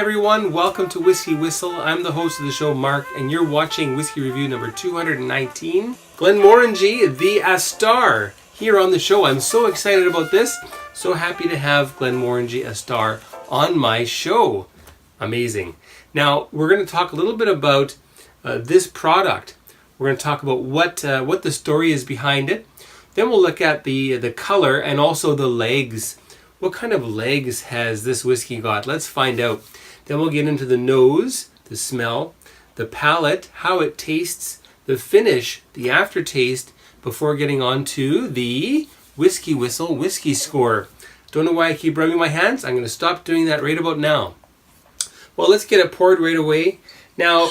everyone, welcome to Whiskey Whistle. I'm the host of the show, Mark, and you're watching Whiskey Review number 219. Glenmorangie the Astar here on the show. I'm so excited about this. So happy to have Glenmorangie Astar on my show. Amazing. Now, we're going to talk a little bit about this product. We're going to talk about what the story is behind it. Then we'll look at the color and also the legs. What kind of legs has this whiskey got? Let's find out. Then we'll get into the nose, the smell, the palate, how it tastes, the finish, the aftertaste, before getting on to the WhiskyWhistle Whisky Score. Don't know why I keep rubbing my hands. I'm going to stop doing that right about now. Well, let's get it poured right away. Now,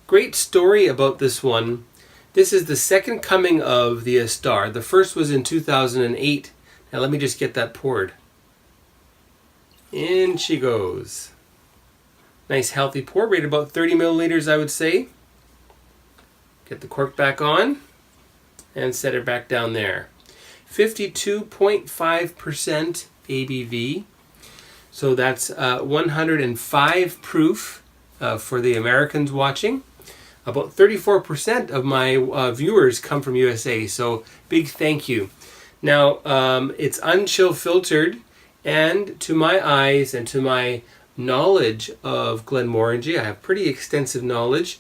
great story about this one. This is the second coming of the Astar. The first was in 2008. Now let me just get that poured. In she goes. Nice healthy pour, right about 30 milliliters I would say. Get the cork back on and set it back down there. 52.5% ABV. So that's 105 proof for the Americans watching. About 34% of my viewers come from USA, so big thank you. Now, it's unchill filtered, and to my eyes and to my knowledge of Glenmorangie, I have pretty extensive knowledge.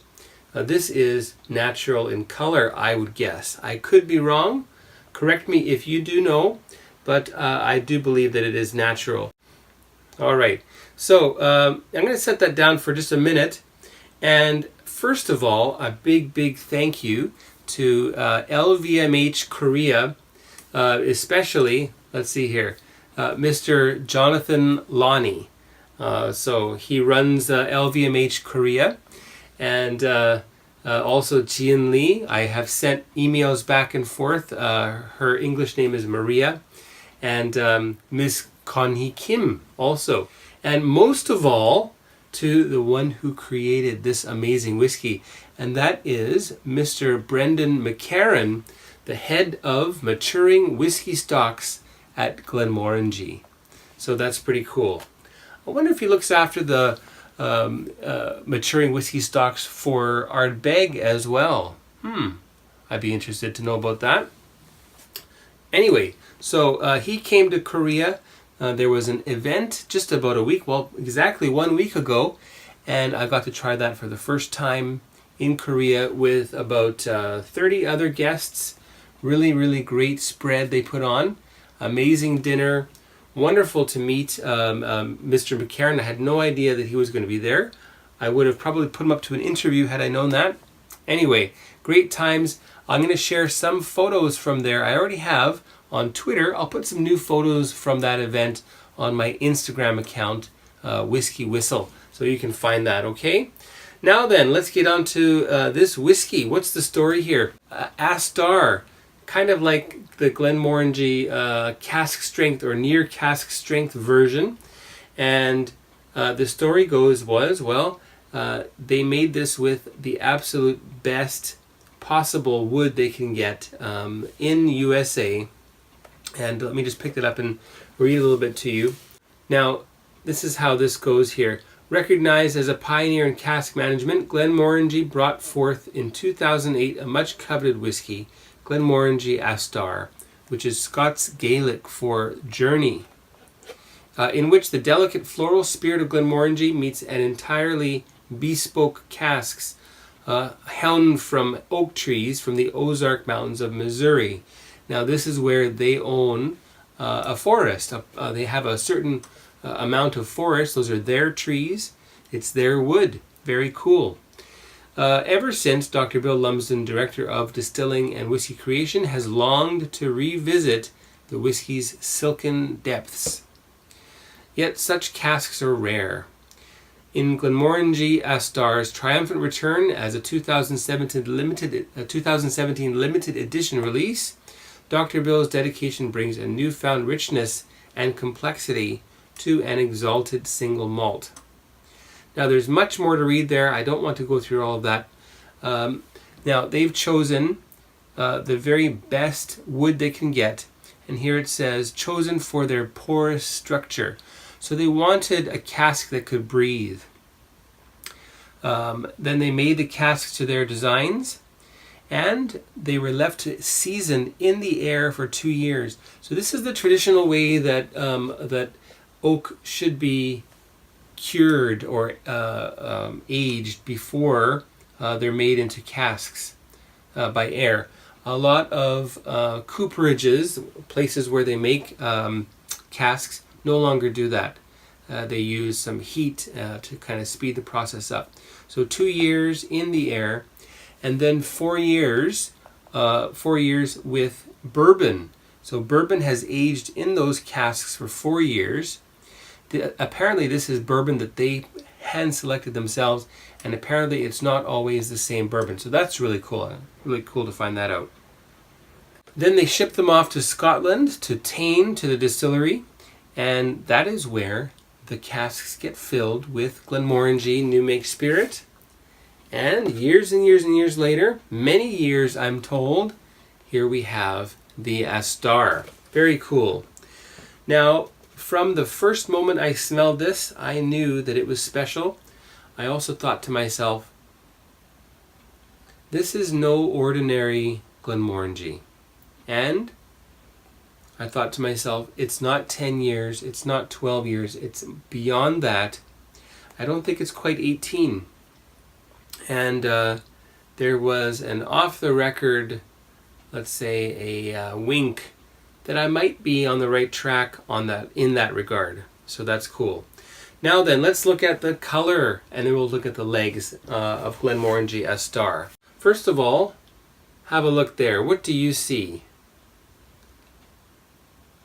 This is natural in color, I would guess. I could be wrong. Correct me if you do know, but I do believe that it is natural. All right, so I'm going to set that down for just a minute. And first of all, a big thank you to LVMH Korea. Especially, let's see here, Mr. Jonathan Lonnie. So he runs LVMH Korea, and also Jian Lee. I have sent emails back and forth. Her English name is Maria, and Miss Kon-hee Kim also. And most of all, to the one who created this amazing whiskey, and that is Mr. Brendan McCarran, the head of maturing whiskey stocks at Glenmorangie. So that's pretty cool. I wonder if he looks after the maturing whiskey stocks for Ardbeg as well. I'd be interested to know about that. Anyway, so he came to Korea. There was an event just about a week, well, exactly 1 week ago, and I got to try that for the first time in Korea with about 30 other guests. Really great spread they put on. Amazing dinner. Wonderful to meet Mr. McCarran. I had no idea that he was going to be there. I would have probably put him up to an interview had I known that. Anyway, great times. I'm going to share some photos from there. I already have on Twitter. I'll put some new photos from that event on my Instagram account, WhiskyWhistle. So you can find that, okay? Now then, let's get on to this whiskey. What's the story here? Astar. Kind of like the Glenmorangie cask strength or near cask strength version. And the story goes they made this with the absolute best possible wood they can get in USA. And let me just pick it up and read a little bit to you. Now, this is how this goes here. Recognized as a pioneer in cask management, Glenmorangie brought forth in 2008 a much coveted whiskey, Glenmorangie Astar, which is Scots Gaelic for journey, in which the delicate floral spirit of Glenmorangie meets an entirely bespoke casks hewn from oak trees from the Ozark Mountains of Missouri. Now this is where they own a forest. They have a certain amount of forest. Those are their trees. It's their wood. Very cool. Ever since, Dr. Bill Lumsden, Director of Distilling and Whiskey Creation, has longed to revisit the whiskey's silken depths. Yet such casks are rare. In Glenmorangie Astar's triumphant return as a 2017 limited edition release, Dr. Bill's dedication brings a newfound richness and complexity to an exalted single malt. Now, there's much more to read there. I don't want to go through all of that. Now, they've chosen the very best wood they can get. And here it says, chosen for their porous structure. So they wanted a cask that could breathe. Then they made the casks to their designs, and they were left to season in the air for 2 years. So this is the traditional way that that oak should be cured or aged before they're made into casks by air. A lot of cooperages, places where they make casks, no longer do that. They use some heat to kind of speed the process up. So 2 years in the air, and then 4 years, 4 years with bourbon. So bourbon has aged in those casks for 4 years. Apparently this is bourbon that they hand selected themselves, and apparently it's not always the same bourbon. So that's really cool. Really cool to find that out. Then they ship them off to Scotland, to Tain, to the distillery, and that is where the casks get filled with Glenmorangie new make spirit. And years and years and years later, many years I'm told, here we have the Astar. Very cool. Now, from the first moment I smelled this, I knew that it was special. I also thought to myself, this is no ordinary Glenmorangie. And I thought to myself, it's not 10 years, it's not 12 years, it's beyond that. I don't think it's quite 18. And there was an off-the-record, let's say a wink, that I might be on the right track on that, in that regard. So that's cool. Now then, let's look at the color, and then we'll look at the legs of Glenmorangie Astar. First of all, have a look there. What do you see?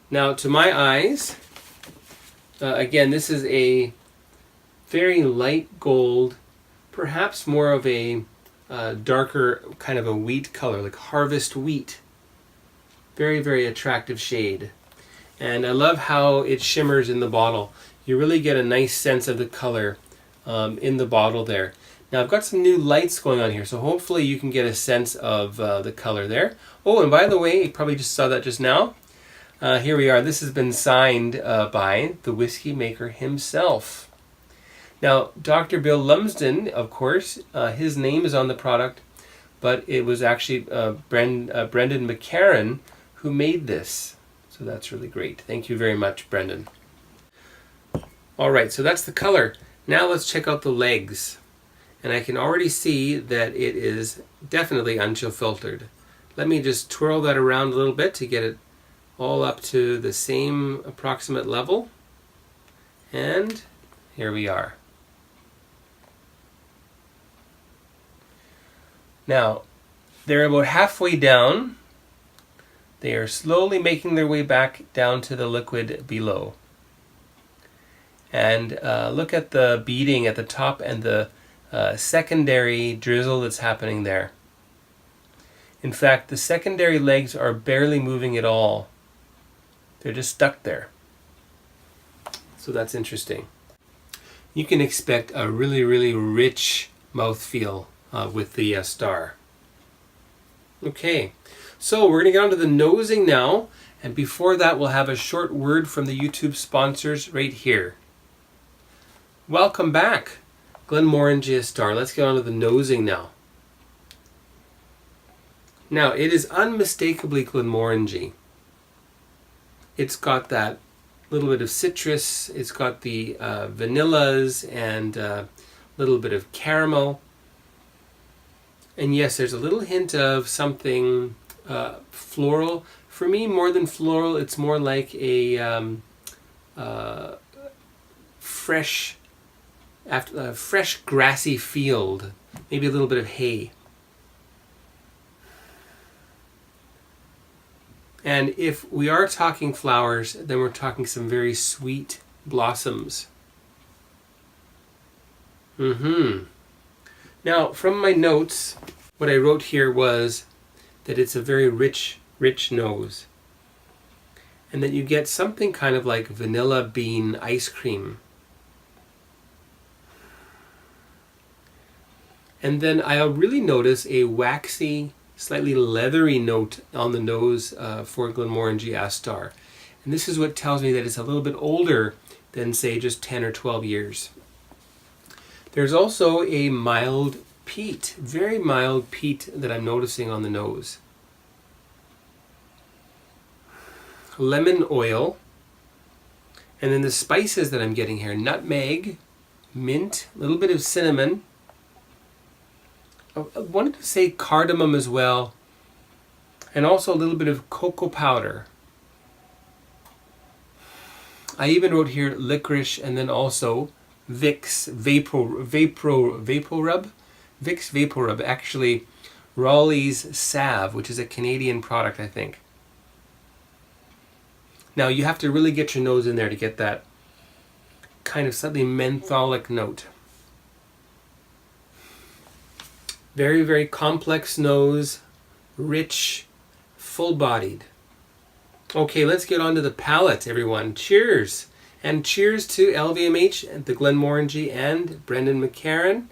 Now, to my eyes, again, this is a very light gold, perhaps more of a darker kind of a wheat color, like harvest wheat. Very, very attractive shade. And I love how it shimmers in the bottle. You really get a nice sense of the color in the bottle there. Now I've got some new lights going on here, so hopefully you can get a sense of the color there. Oh, and by the way, you probably just saw that just now. Here we are. This has been signed by the whiskey maker himself. Now, Dr. Bill Lumsden, of course, his name is on the product, but it was actually Brendan McCarran who made this. So that's really great. Thank you very much, Brendan. All right, so that's the color. Now let's check out the legs. And I can already see that it is definitely unchill filtered. Let me just twirl that around a little bit to get it all up to the same approximate level. And here we are. Now, they're about halfway down. They are slowly making their way back down to the liquid below. And look at the beading at the top and the secondary drizzle that's happening there. In fact, the secondary legs are barely moving at all. They're just stuck there. So that's interesting. You can expect a really, really rich mouthfeel with the Astar. Okay, so we're going to get on to the nosing now. And before that, we'll have a short word from the YouTube sponsors right here. Welcome back, Glenmorangie Astar. Let's get on to the nosing now. Now, it is unmistakably Glenmorangie. It's got that little bit of citrus, it's got the vanillas and a little bit of caramel. And yes, there's a little hint of something floral. For me, more than floral, it's more like a fresh grassy field, maybe a little bit of hay. And if we are talking flowers, then we're talking some very sweet blossoms. Now, from my notes, what I wrote here was that it's a very rich nose. And that you get something kind of like vanilla bean ice cream. And then I'll really notice a waxy, slightly leathery note on the nose for Glenmorangie Astar. And this is what tells me that it's a little bit older than, say, just 10 or 12 years. There's also a mild peat, very mild peat that I'm noticing on the nose. Lemon oil. And then the spices that I'm getting here, nutmeg, mint, a little bit of cinnamon. I wanted to say cardamom as well. And also a little bit of cocoa powder. I even wrote here licorice and then also Vicks Vaporub. Vicks Vaporub, actually Raleigh's Salve, which is a Canadian product, I think. Now you have to really get your nose in there to get that kind of slightly mentholic note. Very, very complex nose, rich, full-bodied. Okay, let's get on to the palate, everyone. Cheers! And cheers to LVMH, and the Glenmorangie, and Brendan McCarran.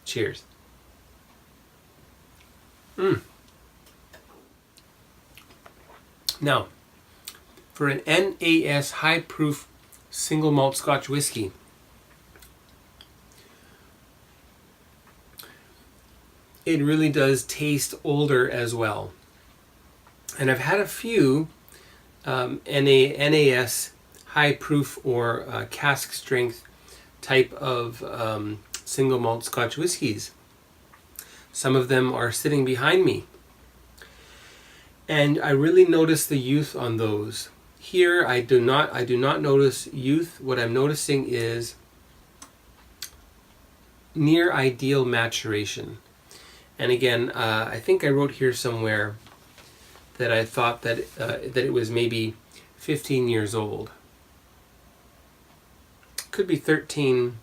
Cheers. Now, for an NAS high-proof single malt Scotch whiskey, it really does taste older as well. And I've had a few NAS high proof or cask strength type of single malt Scotch whiskies. Some of them are sitting behind me. And I really notice the youth on those. Here I do not notice youth. What I'm noticing is near ideal maturation. And again, I think I wrote here somewhere that I thought that it was maybe 15 years old. Could be 13.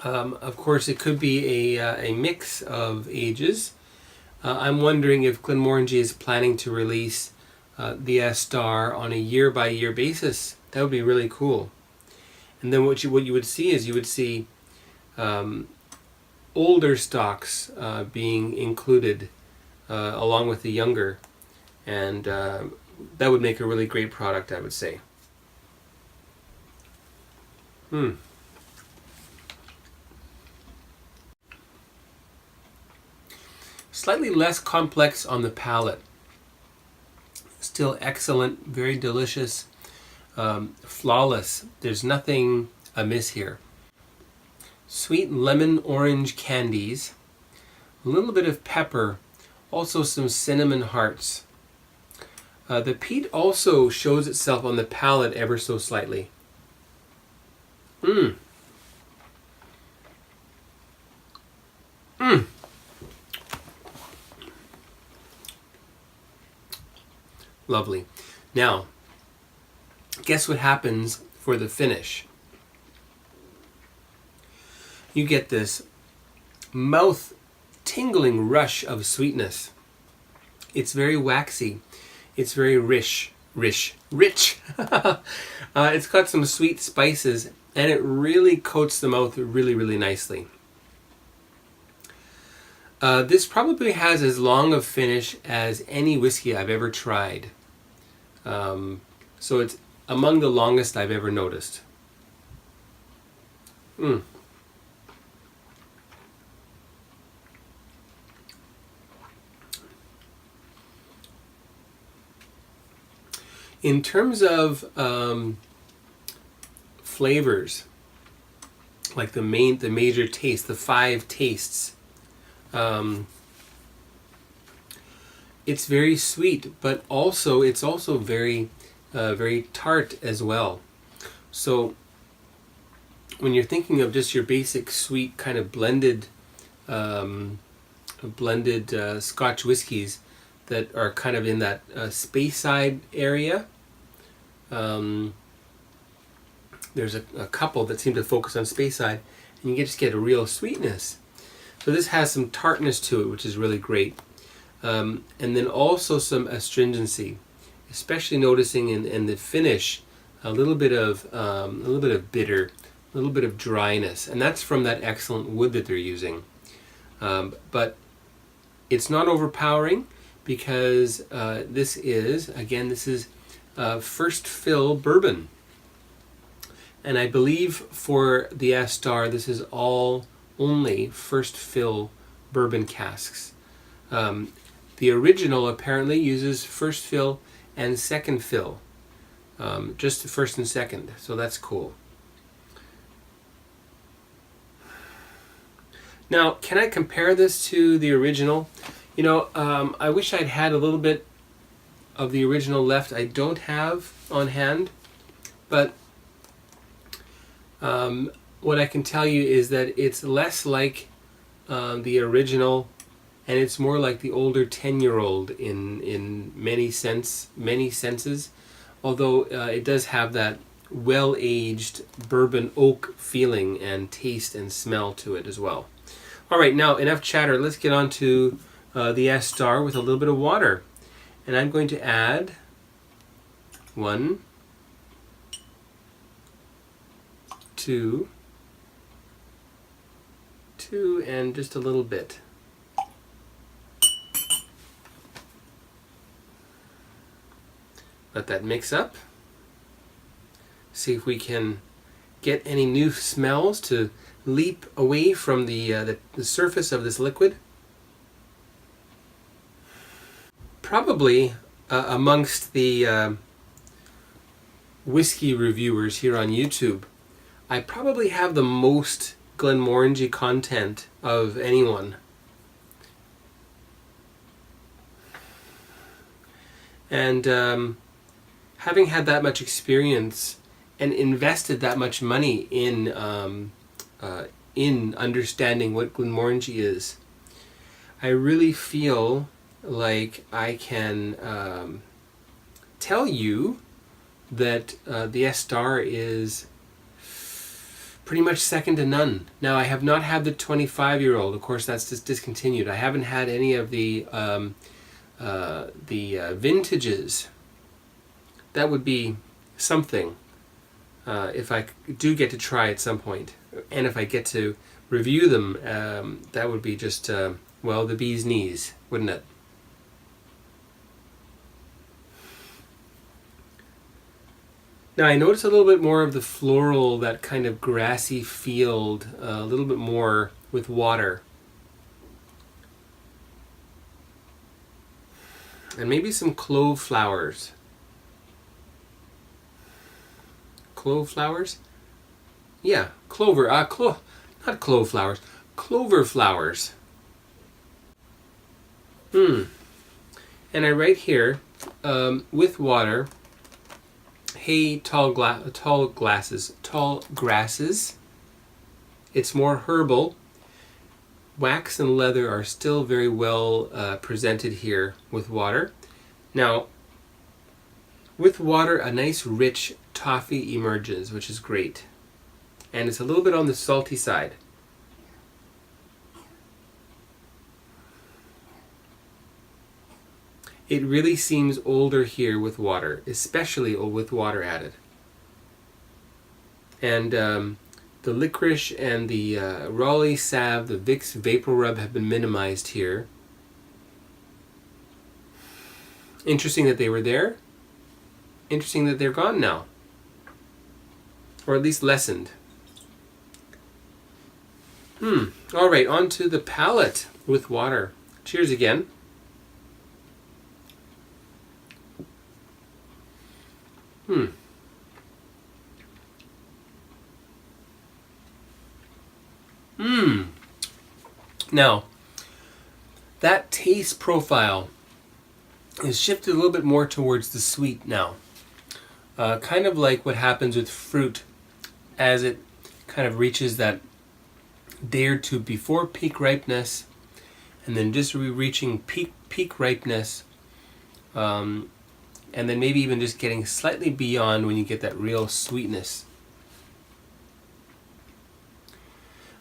Of course, it could be a mix of ages. I'm wondering if Glenmorangie is planning to release the Astar on a year-by-year basis. That would be really cool. And then what you would see is you would see older stocks being included along with the younger, and that would make a really great product, I would say. Slightly less complex on the palate. Still excellent, very delicious, flawless. There's nothing amiss here. Sweet lemon orange candies, a little bit of pepper, also some cinnamon hearts. The peat also shows itself on the palate ever so slightly. Lovely. Now, guess what happens for the finish? You get this mouth tingling rush of sweetness. It's very waxy. It's very rich. It's got some sweet spices, and it really coats the mouth really, really nicely. This probably has as long a finish as any whiskey I've ever tried. So it's among the longest I've ever noticed. In terms of flavors, like the major taste, the 5 tastes, it's very sweet, but also it's also very very tart as well. So when you're thinking of just your basic sweet kind of blended Scotch whiskies that are kind of in that Speyside area, there's a couple that seem to focus on Speyside, and you just get a real sweetness. So this has some tartness to it, which is really great. And then also some astringency, especially noticing in the finish a little bit of bitter, a little bit of dryness, and that's from that excellent wood that they're using. But it's not overpowering, because this is first fill bourbon. And I believe for the Astar, this is all only first fill bourbon casks. The original apparently uses first fill and second fill, just first and second, so that's cool. Now, can I compare this to the original? You know, I wish I'd had a little bit of the original left. I don't have on hand, but what I can tell you is that it's less like the original, and it's more like the older 10-year-old in many senses, although it does have that well-aged bourbon oak feeling and taste and smell to it as well. All right, now enough chatter. Let's get on to the Astar with a little bit of water. And I'm going to add 1, 2, and just a little bit. Let that mix up. See if we can get any new smells to leap away from the surface of this liquid. Probably amongst the whiskey reviewers here on YouTube, I probably have the most Glenmorangie content of anyone. And having had that much experience and invested that much money in understanding what Glenmorangie is, I really feel like I can tell you that the Astar is pretty much second to none. Now, I have not had the 25-year-old. Of course, that's just discontinued. I haven't had any of the vintages. That would be something if I do get to try at some point. And if I get to review them, that would be just, well, the bee's knees, wouldn't it? Now I notice a little bit more of the floral, that kind of grassy field, a little bit more with water. And maybe some clove flowers. Clove flowers? Yeah, clover, not clove flowers, clover flowers. And I write here, with water, hey, tall grasses. It's more herbal. Wax and leather are still very well presented here with water. Now, with water, a nice rich toffee emerges, which is great. And it's a little bit on the salty side. It really seems older here with water, especially with water added. And the licorice and the Raleigh salve, the Vicks Vapor Rub have been minimized here. Interesting that they were there. Interesting that they're gone now. Or at least lessened. All right, on to the palate with water. Cheers again. Now, that taste profile is shifted a little bit more towards the sweet now. Kind of like what happens with fruit as it kind of reaches that day or two before peak ripeness, and then just reaching peak ripeness, and then maybe even just getting slightly beyond when you get that real sweetness.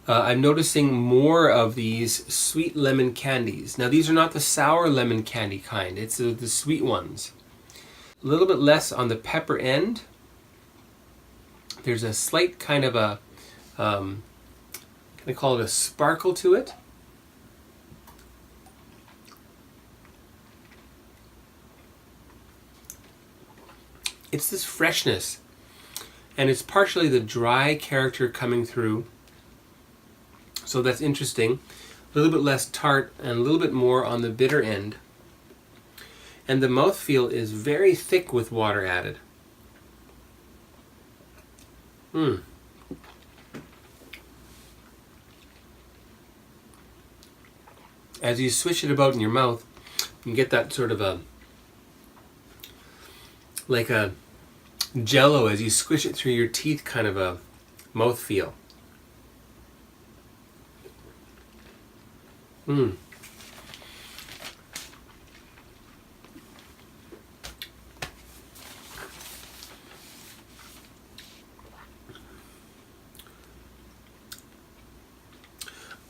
I'm noticing more of these sweet lemon candies. Now these are not the sour lemon candy kind, it's the sweet ones. A little bit less on the pepper end. There's a slight kind of a, can I call it a sparkle to it? it's this freshness, and it's partially the dry character coming through. So that's interesting. A little bit less tart and a little bit more on the bitter end. And the mouthfeel is very thick with water added. As you swish it about in your mouth, you get that sort of like a jello as you squish it through your teeth kind of a mouthfeel.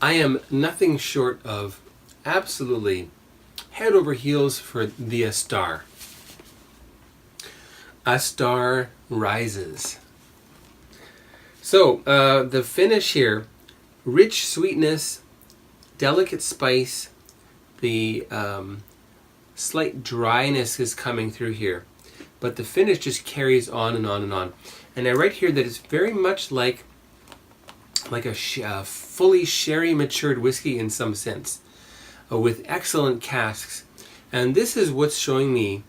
I am nothing short of absolutely head over heels for the Astar. Astar rises. So the finish here, rich sweetness, delicate spice, the slight dryness is coming through here, but the finish just carries on and on and on. And I write here that it's very much like a fully sherry matured whiskey in some sense, with excellent casks. And this is what's showing me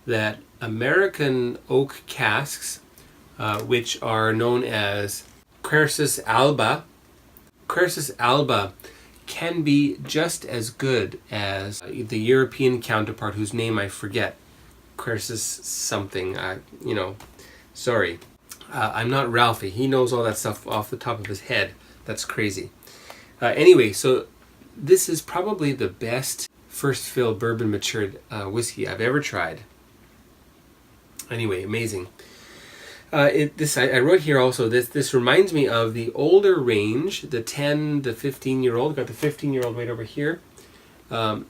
that American oak casks, which are known as Quercus alba, can be just as good as the European counterpart, whose name I forget. Quercus something, sorry. I'm not Ralphie. He knows all that stuff off the top of his head. That's crazy. Anyway, so this is probably the best first fill bourbon matured whiskey I've ever tried. Anyway, amazing. I wrote here also, this reminds me of the older range, the 10, the 15-year-old. Got the 15-year-old right over here. But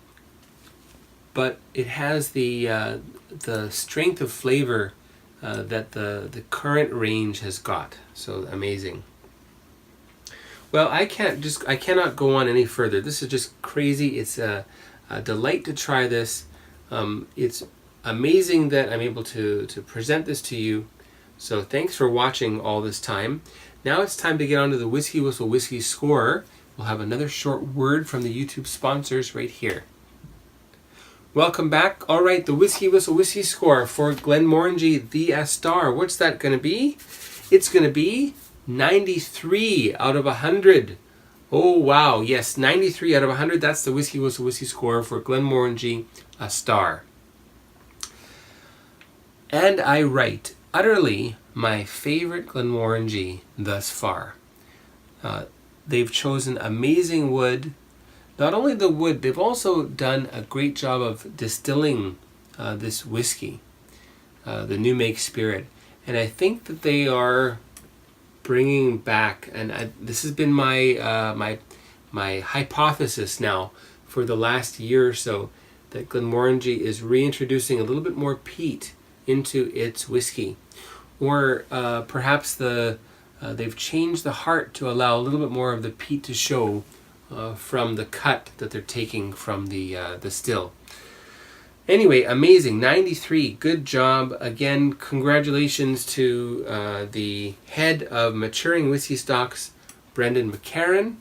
it has the strength of flavor that the current range has got. So amazing. Well, I cannot go on any further. This is just crazy. It's a delight to try this. It's amazing that I'm able to present this to you. So thanks for watching all this time. Now it's time to get on to the WhiskyWhistle Whisky Score. We'll have another short word from the YouTube sponsors right here. Welcome back. All right, the WhiskyWhistle Whisky Score for Glenmorangie the Astar. What's that going to be? It's going to be 93 out of 100. Oh, wow. Yes, 93 out of 100. That's the WhiskyWhistle Whisky Score for Glenmorangie Astar. And I write, utterly my favorite Glenmorangie thus far. They've chosen amazing wood. Not only the wood, they've also done a great job of distilling this whiskey, the new make spirit. And I think that they are bringing back, and this has been my hypothesis now for the last year or so, that Glenmorangie is reintroducing a little bit more peat into its whiskey. Or perhaps they've changed the heart to allow a little bit more of the peat to show from the cut that they're taking from the still. Anyway, amazing. 93. Good job. Again, congratulations to the head of Maturing Whiskey Stocks, Brendan McCarran.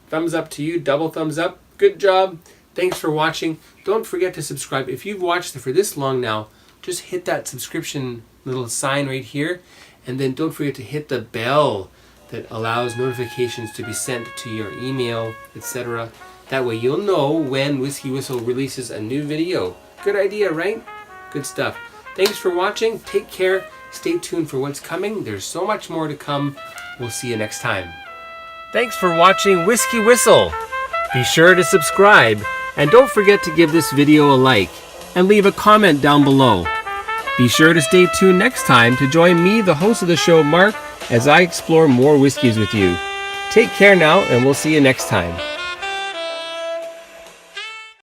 Thumbs up to you. Double thumbs up. Good job. Thanks for watching. Don't forget to subscribe. If you've watched it for this long now, just hit that subscription little sign right here. And then don't forget to hit the bell that allows notifications to be sent to your email, etc. That way you'll know when WhiskyWhistle releases a new video. Good idea, right? Good stuff. Thanks for watching. Take care. Stay tuned for what's coming. There's so much more to come. We'll see you next time. Thanks for watching WhiskyWhistle. Be sure to subscribe. And don't forget to give this video a like. And leave a comment down below. Be sure to stay tuned next time to join me, the host of the show, Mark, as I explore more whiskeys with you. Take care now, and we'll see you next time.